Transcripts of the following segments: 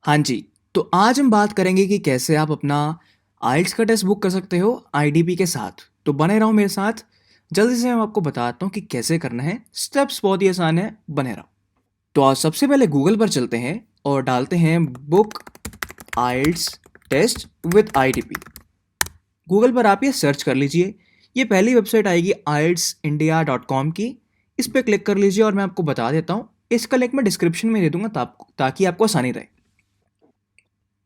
हाँ जी, तो आज हम बात करेंगे कि कैसे आप अपना आइल्स का टेस्ट बुक कर सकते हो आईडीपी के साथ। तो बने रहो मेरे साथ, जल्दी से मैं आपको बताता हूँ कि कैसे करना है। स्टेप्स बहुत ही आसान है, बने रहो। तो आज सबसे पहले गूगल पर चलते हैं और डालते हैं book IELTS test with IDP. Google पर आप ये सर्च कर लीजिए। ये पहली वेबसाइट आएगी IELTSindia.com की। इस पर क्लिक कर लीजिए और मैं आपको बता देता हूँ। इसका लिंक मैं डिस्क्रिप्शन में दे दूंगा ताकि आपको आसानी रहे।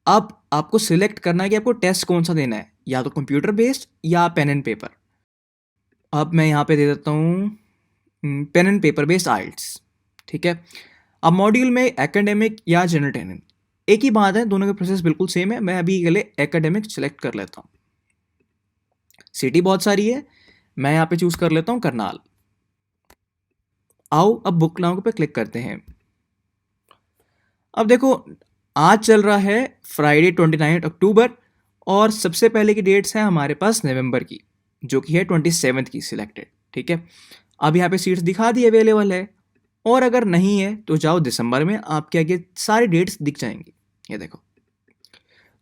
अब आपको सिलेक्ट करना है कि आपको टेस्ट कौन सा देना है, या तो कंप्यूटर बेस्ड या पेन एंड पेपर। अब मैं यहाँ पे दे देता हूँ पेन एंड पेपर बेस्ड आइल्स। ठीक है। अब मॉड्यूल में एकेडमिक या जनरल ट्रेनिंग एक ही बात है, दोनों के प्रोसेस बिल्कुल सेम है। मैं अभी के लिए एकेडमिक सेलेक्ट कर लेता हूँ। सिटी बहुत सारी है, मैं यहाँ पे चूज कर लेता हूँ करनाल। आओ अब बुक नाउ पे क्लिक करते हैं। अब देखो, आज चल रहा है फ्राइडे 29 अक्टूबर और सबसे पहले की डेट्स हैं हमारे पास नवंबर की, जो कि है 27 की सिलेक्टेड। ठीक है। अब यहाँ पे सीट्स दिखा दी अवेलेबल है, और अगर नहीं है तो जाओ दिसंबर में, आपके आगे सारी डेट्स दिख जाएंगी। ये देखो।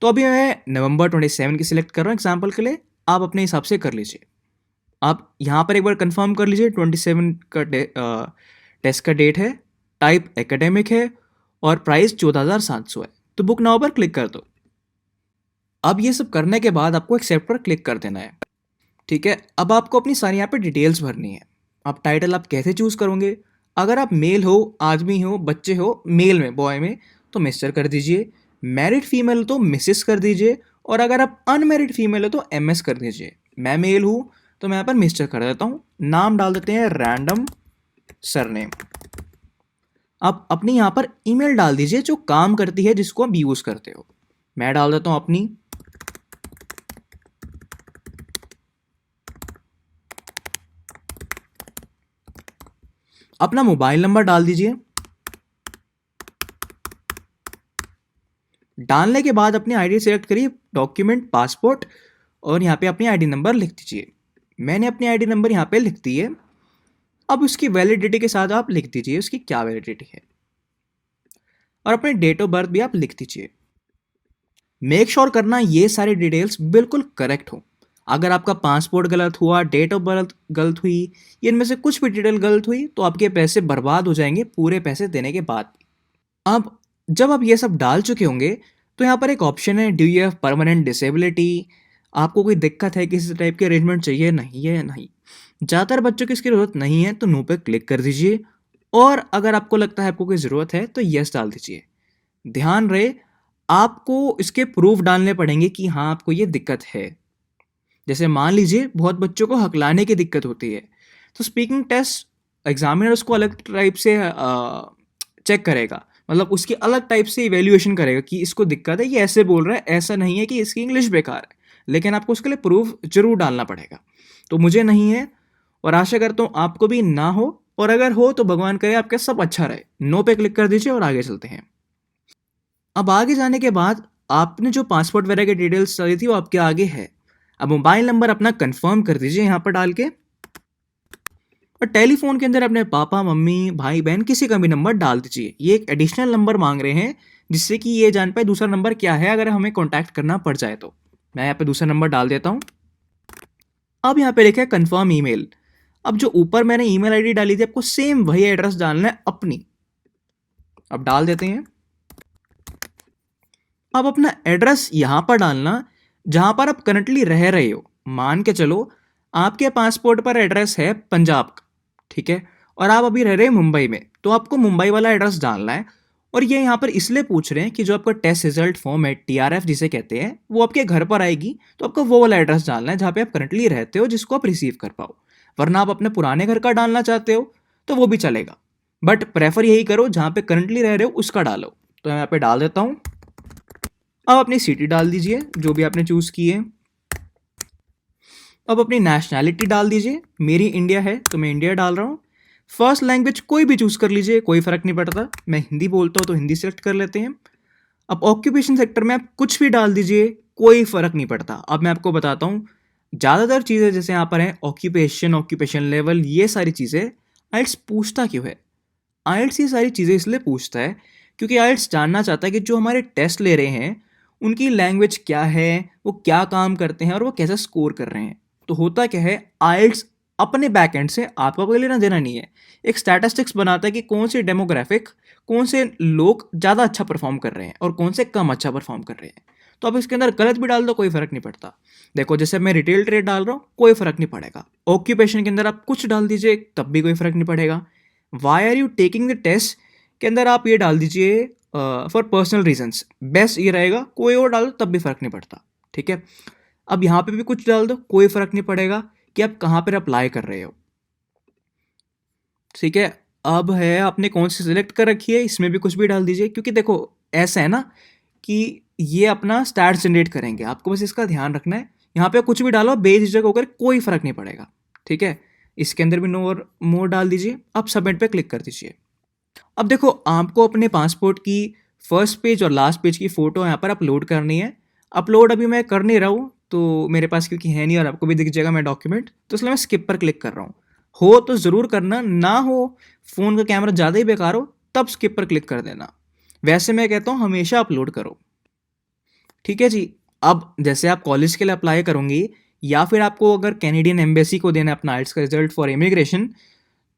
तो अभी मैं नवंबर 27 की सिलेक्ट कर रहा हूँ एग्जाम्पल के लिए, आप अपने हिसाब से कर लीजिए। आप यहाँ पर एक बार कंफर्म कर लीजिए 27 का टेस्ट का डेट है, टाइप एकेडमिक है और प्राइस 14,700 है। तो बुक नाउ पर क्लिक कर दो। अब ये सब करने के बाद आपको एक्सेप्ट पर क्लिक कर देना है। ठीक है। अब आपको अपनी सारी यहाँ पे डिटेल्स भरनी है। अब टाइटल आप कैसे चूज करोगे? अगर आप मेल हो, आदमी हो, बच्चे हो, मेल में बॉय में तो मिस्टर कर दीजिए, मैरिड फीमेल हो तो मिसेस कर दीजिए, और अगर आप अनमैरिड फीमेल हो तो MS कर दीजिए। मैं मेल हूँ तो मैं यहाँ पर मिस्टर कर देता हूँ। नाम डाल देते हैं रैंडम सरनेम। आप अपनी यहाँ पर ईमेल डाल दीजिए जो काम करती है, जिसको आप यूज करते हो। मैं डाल देता हूँ अपनी। अपना मोबाइल नंबर डाल दीजिए। डालने के बाद अपनी आईडी सेलेक्ट करिए, डॉक्यूमेंट पासपोर्ट, और यहाँ पे अपनी आईडी नंबर लिख दीजिए। मैंने अपनी आईडी नंबर यहाँ पे लिख दी है। अब उसकी वैलिडिटी के साथ आप लिख दीजिए उसकी क्या वैलिडिटी है, और अपने डेट ऑफ बर्थ भी आप लिख दीजिए। मेक श्योर करना ये सारी डिटेल्स बिल्कुल करेक्ट हो। अगर आपका पासपोर्ट गलत हुआ, डेट ऑफ बर्थ गलत हुई, ये इनमें से कुछ भी डिटेल गलत हुई तो आपके पैसे बर्बाद हो जाएंगे पूरे पैसे देने के बाद भी। अब जब आप ये सब डाल चुके होंगे तो यहाँ पर एक ऑप्शन है, do you have permanent disability? आपको कोई दिक्कत है, किसी टाइप की अरेंजमेंट चाहिए? नहीं है, नहीं। ज़्यादातर बच्चों की इसकी ज़रूरत नहीं है तो नो पे क्लिक कर दीजिए, और अगर आपको लगता है आपको कोई ज़रूरत है तो यस डाल दीजिए। ध्यान रहे, आपको इसके प्रूफ डालने पड़ेंगे कि हाँ आपको ये दिक्कत है। जैसे मान लीजिए बहुत बच्चों को हकलाने की दिक्कत होती है, तो स्पीकिंग टेस्ट एग्जामिनर उसको अलग टाइप से चेक करेगा, मतलब उसकी अलग टाइप से इवेल्युएशन करेगा कि इसको दिक्कत है, ये ऐसे बोल रहा है, ऐसा नहीं है कि इसकी इंग्लिश बेकार है। लेकिन आपको उसके लिए प्रूफ जरूर डालना पड़ेगा। तो मुझे नहीं है, और आशा करता हूँ आपको भी ना हो, और अगर हो तो भगवान करे आपके सब अच्छा रहे। नो पे क्लिक कर दीजिए और आगे चलते हैं। अब आगे जाने के बाद आपने जो पासपोर्ट वगैरह की डिटेल्स डाली थी वो आपके आगे है। अब मोबाइल नंबर अपना कंफर्म कर दीजिए यहाँ पर डाल के, और टेलीफोन के अंदर अपने पापा, मम्मी, भाई, बहन किसी का भी नंबर डाल दीजिए। ये एक एडिशनल नंबर मांग रहे हैं जिससे कि ये जान पाए दूसरा नंबर क्या है अगर हमें कॉन्टैक्ट करना पड़ जाए तो। मैं यहाँ पे दूसरा नंबर डाल देता हूँ। अब यहाँ पे लिखा है कंफर्म ईमेल। अब जो ऊपर मैंने ईमेल आईडी डाली थी आपको सेम वही एड्रेस डालना है अपनी। अब डाल देते हैं। अब अपना एड्रेस यहां पर डालना जहां पर आप करंटली रह रहे हो। मान के चलो आपके पासपोर्ट पर एड्रेस है पंजाब का, ठीक है, और आप अभी रह रहे हैं मुंबई में, तो आपको मुंबई वाला एड्रेस डालना है। और ये यहाँ पर इसलिए पूछ रहे हैं कि जो आपका टेस्ट रिजल्ट फॉर्म है, TRF जिसे कहते हैं, वो आपके घर पर आएगी, तो आपको वो वाला एड्रेस डालना है जहाँ पे आप करंटली रहते हो, जिसको आप रिसीव कर पाओ। वरना आप अपने पुराने घर का डालना चाहते हो तो वो भी चलेगा, बट प्रेफर यही करो जहाँ पे करंटली रह रहे हो उसका डालो। तो मैं यहाँ पे डाल देता हूँ। अब अपनी सिटी डाल दीजिए जो भी आपने चूज की है। अब अपनी नेशनैलिटी डाल दीजिए। मेरी इंडिया है तो मैं इंडिया डाल रहा हूँ। फर्स्ट लैंग्वेज कोई भी चूज कर लीजिए, कोई फर्क नहीं पड़ता। मैं हिंदी बोलता हूँ तो हिंदी सेलेक्ट कर लेते हैं। अब ऑक्यूपेशन सेक्टर में आप कुछ भी डाल दीजिए, कोई फर्क नहीं पड़ता। अब मैं आपको बताता हूँ, ज़्यादातर चीज़ें जैसे यहाँ पर है ऑक्यूपेशन, ऑक्यूपेशन लेवल, ये सारी चीज़ें आइल्स पूछता क्यों है? आइल्स ये सारी चीज़ें इसलिए पूछता है क्योंकि आइल्स जानना चाहता है कि जो हमारे टेस्ट ले रहे हैं उनकी लैंग्वेज क्या है, वो क्या काम करते हैं और वो कैसा स्कोर कर रहे हैं। तो होता क्या है, आइल्स अपने बैक एंड से आपका कोई लेना देना नहीं है, एक स्टैटिस्टिक्स बनाता है कि कौन से डेमोग्राफिक, कौन से लोग ज़्यादा अच्छा परफॉर्म कर रहे हैं और कौन से कम अच्छा परफॉर्म कर रहे हैं। तो आप इसके अंदर गलत भी डाल दो, कोई फ़र्क नहीं पड़ता। देखो जैसे मैं रिटेल ट्रेड डाल रहा हूँ, कोई फ़र्क नहीं पड़ेगा। ऑक्यूपेशन के अंदर आप कुछ डाल दीजिए, तब भी कोई फ़र्क नहीं पड़ेगा। Why are you taking the test के अंदर आप ये डाल दीजिए फॉर पर्सनल रीजंस, बेस्ट ये रहेगा। कोई और डाल दो तब भी फ़र्क नहीं पड़ता, ठीक है। अब यहाँ पे भी कुछ डाल दो, कोई फ़र्क नहीं पड़ेगा कि आप कहाँ पर अप्लाई कर रहे हो, ठीक है। अब है आपने कौन सी सिलेक्ट कर रखी है, इसमें भी कुछ भी डाल दीजिए, क्योंकि देखो ऐसा है ना कि ये अपना स्टैट्स जनरेट करेंगे, आपको बस इसका ध्यान रखना है। यहाँ पे कुछ भी डालो बेझिझक होकर, कोई फ़र्क नहीं पड़ेगा, ठीक है। इसके अंदर भी नो और मोर डाल दीजिए, अब सबमिट पे क्लिक कर दीजिए। अब देखो आपको अपने पासपोर्ट की फर्स्ट पेज और लास्ट पेज की फ़ोटो यहाँ पर अपलोड करनी है। अपलोड अभी मैं कर नहीं रहा हूँ, तो मेरे पास क्योंकि है नहीं और आपको भी दिख जाएगा मैं डॉक्यूमेंट, तो इसलिए मैं स्किप पर क्लिक कर रहा हूँ। हो तो ज़रूर करना, ना हो फ़ोन का कैमरा ज़्यादा ही बेकार हो तब स्किप पर क्लिक कर देना। वैसे मैं कहता हूँ हमेशा अपलोड करो, ठीक है जी। अब जैसे आप कॉलेज के लिए अप्लाई करोगे या फिर आपको अगर कैनेडियन एम्बेसी को देना है अपना आइल्स का रिजल्ट फॉर इमिग्रेशन,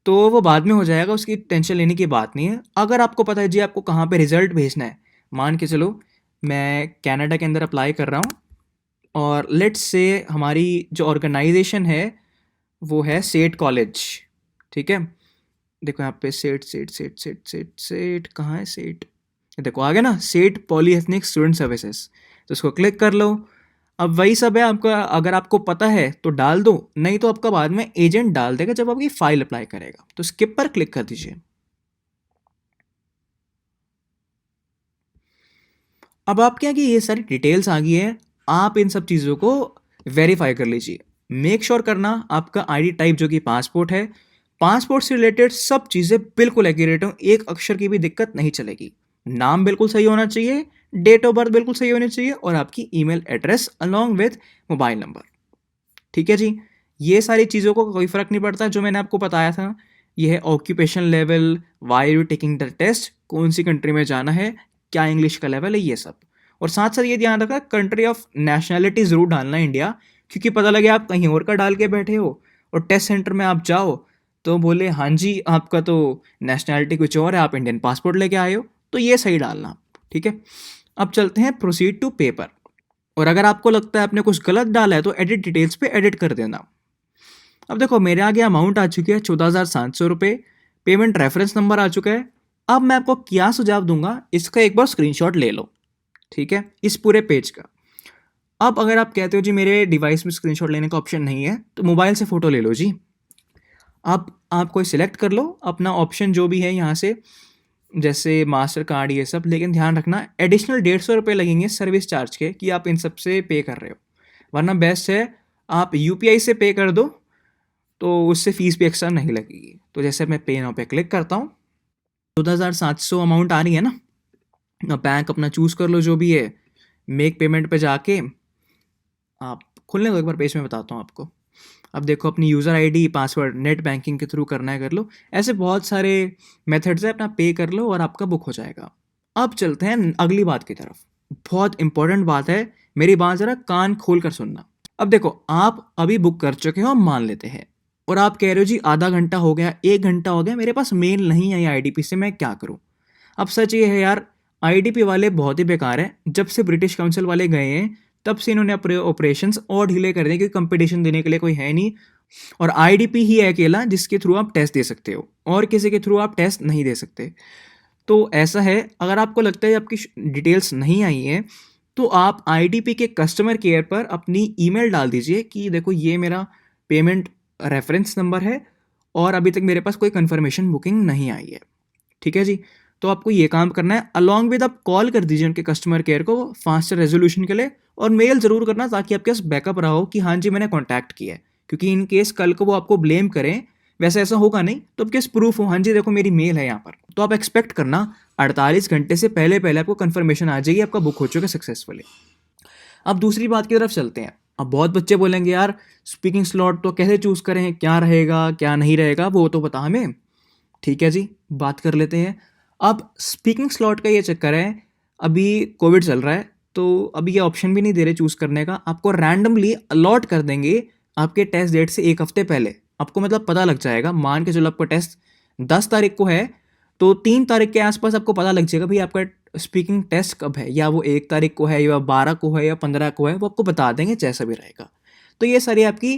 तो वो बाद में हो जाएगा, उसकी टेंशन लेने की बात नहीं है। अगर आपको पता है जी आपको कहाँ पे रिजल्ट भेजना है, मान के चलो मैं कनाडा के अंदर अप्लाई कर रहा हूँ और लेट्स से हमारी जो ऑर्गेनाइजेशन है वो है सेट कॉलेज, ठीक है। देखो यहाँ पे set set set set set set कहाँ है सेट, देखो आ गया ना, सेट पॉलीएथनिक स्टूडेंट सर्विसेज, तो इसको क्लिक कर लो। अब वही सब है आपका, अगर आपको पता है तो डाल दो, नहीं तो आपका बाद में एजेंट डाल देगा जब आपकी फाइल अप्लाई करेगा। तो स्किप पर क्लिक कर दीजिए। अब आपके यहाँ की ये सारी डिटेल्स आ गई है, आप इन सब चीज़ों को वेरीफाई कर लीजिए। मेक श्योर करना आपका आईडी टाइप जो कि पासपोर्ट है, पासपोर्ट से रिलेटेड सब चीज़ें बिल्कुल एक्यूरेट हो, एक अक्षर की भी दिक्कत नहीं चलेगी। नाम बिल्कुल सही होना चाहिए, डेट ऑफ बर्थ बिल्कुल सही होनी चाहिए और आपकी email address along with mobile number, ठीक है जी। ये सारी चीज़ों को कोई फ़र्क नहीं पड़ता जो मैंने आपको बताया था। ये है occupation level, why you taking the test, कौन सी कंट्री में जाना है, क्या इंग्लिश का लेवल है, ये सब। और साथ साथ ये ध्यान रखना कंट्री ऑफ नेशनैलिटी ज़रूर डालना है इंडिया, क्योंकि पता लगे आप कहीं और का डाल के बैठे हो और टेस्ट सेंटर में आप जाओ तो बोले हाँ जी आपका तो नेशनैलिटी कुछ और है, आप इंडियन पासपोर्ट लेके आए हो, तो ये सही डालना, ठीक है। अब चलते हैं प्रोसीड टू पेपर, और अगर आपको लगता है आपने कुछ गलत डाला है तो एडिट डिटेल्स पे एडिट कर देना। अब देखो मेरे आगे अमाउंट आ चुकी है 14,700 रुपये, पेमेंट रेफरेंस नंबर आ चुका है। अब मैं आपको क्या सुझाव दूंगा, इसका एक बार स्क्रीनशॉट ले लो, ठीक है, इस पूरे पेज का। अब अगर आप कहते हो जी मेरे डिवाइस में स्क्रीनशॉट लेने का ऑप्शन नहीं है, तो मोबाइल से फ़ोटो ले लो जी। अब आप कोई सिलेक्ट कर लो अपना ऑप्शन जो भी है यहाँ से, जैसे मास्टर कार्ड ये सब, लेकिन ध्यान रखना एडिशनल 150 रुपये लगेंगे सर्विस चार्ज के कि आप इन सब से पे कर रहे हो, वरना बेस्ट है आप यूपीआई से पे कर दो, तो उससे फ़ीस भी एक्स्ट्रा नहीं लगेगी। तो जैसे मैं पे नाउ पे क्लिक करता हूँ, 14,700 अमाउंट आ रही है ना। अब बैंक अपना चूज़ कर लो जो भी है, मेक पेमेंट पे जाके आप खुलने दो एक बार पेज में बताता हूँ आपको। अब देखो अपनी user ID password net banking के थ्रू करना है कर लो, ऐसे बहुत सारे मेथड्स है, अपना पे कर लो और आपका बुक हो जाएगा। अब चलते हैं अगली बात की तरफ, बहुत इंपॉर्टेंट बात है, मेरी बात ज़रा कान खोल कर सुनना। अब देखो आप अभी बुक कर चुके हो, हम मान लेते हैं, और आप कह रहे हो जी आधा घंटा हो गया, 1 घंटा हो गया, मेरे पास मेल नहीं आई आईडीपी से, मैं क्या करूँ। अब सच ये है यार, आईडीपी वाले बहुत ही बेकार हैं, जब से ब्रिटिश काउंसिल वाले गए हैं तब से इन्होंने अपने ऑपरेशंस और ढीले कर दिए, क्योंकि कंपटीशन देने के लिए कोई है नहीं, और आईडीपी ही है अकेला जिसके थ्रू आप टेस्ट दे सकते हो, और किसी के थ्रू आप टेस्ट नहीं दे सकते। तो ऐसा है, अगर आपको लगता है आपकी डिटेल्स नहीं आई हैं, तो आप आईडीपी के कस्टमर केयर पर अपनी ईमेल डाल दीजिए कि देखो ये मेरा पेमेंट रेफरेंस नंबर है और अभी तक मेरे पास कोई कंफर्मेशन बुकिंग नहीं आई है, ठीक है जी। तो आपको ये काम करना है, अलॉन्ग विद आप कॉल कर दीजिए उनके कस्टमर केयर को फास्टर रेजोल्यूशन के लिए, और मेल ज़रूर करना ताकि आपके पास बैकअप रहा हो कि हाँ जी मैंने कॉन्टैक्ट किया है, क्योंकि इन केस कल को वो आपको ब्लेम करें, वैसे ऐसा होगा नहीं, तो आपके पास प्रूफ हो हाँ जी देखो मेरी मेल है यहाँ पर, तो आप एक्सपेक्ट करना 48 घंटे से पहले पहले आपको कन्फर्मेशन आ जाएगी आपका बुक हो चुका है सक्सेसफुली। अब दूसरी बात की तरफ चलते हैं। अब बहुत बच्चे बोलेंगे यार स्पीकिंग स्लॉट तो कैसे चूज़ करें, क्या रहेगा क्या नहीं रहेगा वो तो बता हमें, ठीक है जी बात कर लेते हैं। अब स्पीकिंग स्लॉट का ये चक्कर है, अभी कोविड चल रहा है, तो अभी ये ऑप्शन भी नहीं दे रहे चूज़ करने का, आपको रैंडमली अलॉट कर देंगे आपके टेस्ट डेट से 1 हफ्ते पहले। आपको मतलब पता लग जाएगा, मान के चलो आपका टेस्ट 10 तारीख को है, तो 3 तारीख के आसपास आपको पता लग जाएगा भाई आपका स्पीकिंग टेस्ट कब है, या वो 1 तारीख को है, या 12 को है, या 15 को है, वो आपको बता देंगे जैसा भी रहेगा। तो ये सारी आपकी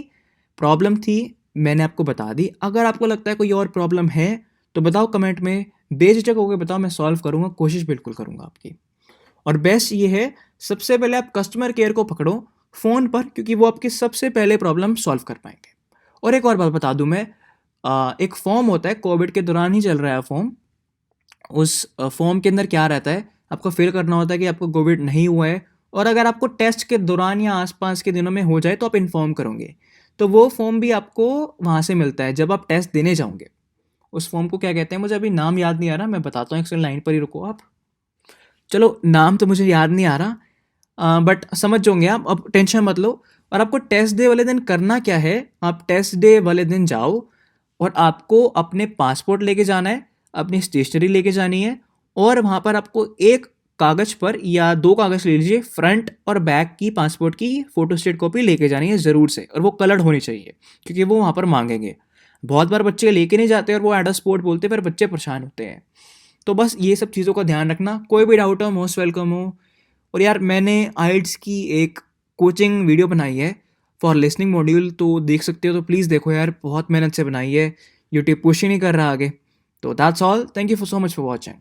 प्रॉब्लम थी, मैंने आपको बता दी। अगर आपको लगता है कोई और प्रॉब्लम है तो बताओ कमेंट में, बेझिझक होकर बताओ, मैं सॉल्व करूँगा, कोशिश बिल्कुल करूँगा आपकी। और बेस्ट ये है, सबसे पहले आप कस्टमर केयर को पकड़ो फ़ोन पर, क्योंकि वो आपकी सबसे पहले प्रॉब्लम सॉल्व कर पाएंगे। और एक और बात बता दूं मैं, एक फॉर्म होता है, कोविड के दौरान ही चल रहा है फॉर्म। उस फॉर्म के अंदर क्या रहता है, आपको फिल करना होता है कि आपको कोविड नहीं हुआ है, और अगर आपको टेस्ट के दौरान या आसपास के दिनों में हो जाए तो आप इन्फॉर्म करोगे। तो वो फॉर्म भी आपको वहाँ से मिलता है जब आप टेस्ट देने जाओगे। उस फॉर्म को क्या कहते हैं, मुझे अभी नाम याद नहीं आ रहा, मैं बताता हूँ, एक सेकंड लाइन पर ही रुको आप। चलो नाम तो मुझे याद नहीं आ रहा, बट समझ जाओगे आप, अब टेंशन मत लो। और आपको टेस्ट डे वाले दिन करना क्या है, आप टेस्ट डे वाले दिन जाओ और आपको अपने पासपोर्ट लेके जाना है, अपनी स्टेशनरी लेके जानी है, और वहाँ पर आपको एक कागज़ पर या 2 कागज़ ले लीजिए, फ्रंट और बैक की पासपोर्ट की फ़ोटोस्टेट कॉपी लेके जानी है ज़रूर से, और वो कलर्ड होनी चाहिए क्योंकि वो वहाँ पर मांगेंगे। बहुत बार बच्चे लेके नहीं जाते और वो एट अ स्पॉट बोलते, पर बच्चे परेशान होते हैं। तो बस ये सब चीज़ों का ध्यान रखना, कोई भी डाउट हो मोस्ट वेलकम हो। और यार मैंने आइल्स की एक कोचिंग वीडियो बनाई है फॉर लिसनिंग मॉड्यूल, तो देख सकते हो, तो प्लीज़ देखो यार, बहुत मेहनत से बनाई है, यूट्यूब पुश ही नहीं कर रहा आगे। तो that's all, thank you for so much for watching.